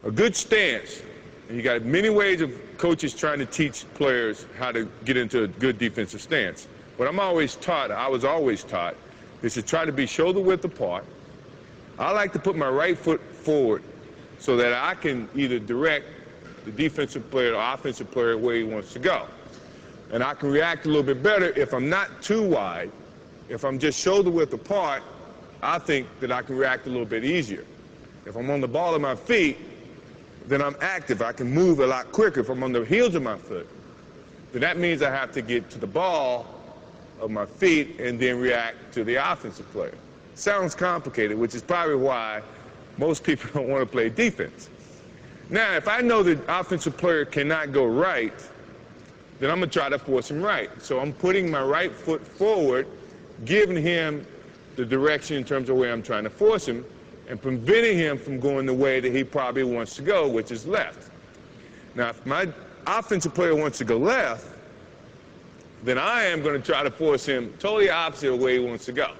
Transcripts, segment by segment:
A good stance, and you got many ways of coaches trying to teach players how to get into a good defensive stance. What I was always taught, is to try to be shoulder width apart. I like to put my right foot forward so that I can either direct the defensive player or offensive player where he wants to go. And I can react a little bit better if I'm not too wide. If I'm just shoulder width apart, I think that I can react a little bit easier. If I'm on the ball of my feet, then I'm active. I can move a lot quicker. If I'm on the heels of my foot, then that means I have to get to the ball of my feet and then react to the offensive player. Sounds complicated, which is probably why most people don't want to play defense. Now, if I know the offensive player cannot go right, then I'm going to try to force him right. So I'm putting my right foot forward, giving him the direction in terms of where I'm trying to force him, and preventing him from going the way that he probably wants to go, which is left. Now, if my offensive player wants to go left, then I am going to try to force him totally opposite of where he wants to go.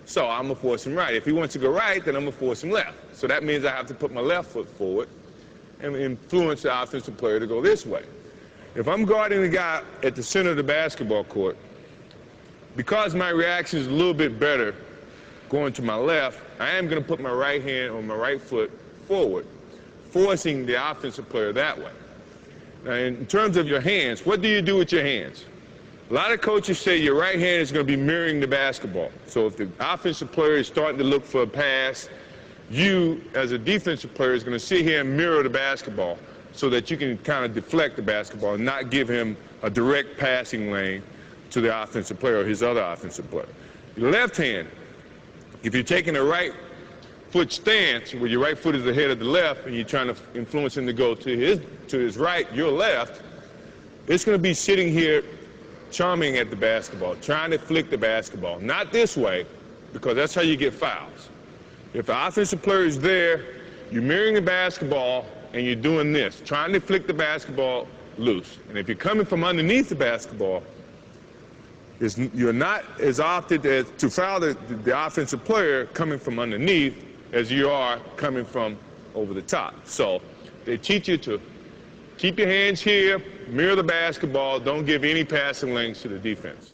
So I'm going to force him right. If he wants to go right, then I'm going to force him left. So that means I have to put my left foot forward and influence the offensive player to go this way. If I'm guarding the guy at the center of the basketball court, because my reaction is a little bit better going to my left, I am going to put my right hand or my right foot forward, forcing the offensive player that way. Now, in terms of your hands, what do you do with your hands? A lot of coaches say your right hand is going to be mirroring the basketball. So if the offensive player is starting to look for a pass, you, as a defensive player, is going to sit here and mirror the basketball so that you can kind of deflect the basketball and not give him a direct passing lane to the offensive player or his other offensive player. Your left hand, if you're taking a right foot stance where your right foot is ahead of the left and you're trying to influence him to go to his right, your left, it's going to be sitting here charming at the basketball, trying to flick the basketball. Not this way, because that's how you get fouls. If the offensive player is there, you're mirroring the basketball and you're doing this, trying to flick the basketball loose. And if you're coming from underneath the basketball, you're not as often to foul the offensive player coming from underneath as you are coming from over the top. So they teach you to keep your hands here, mirror the basketball, don't give any passing lanes to the defense.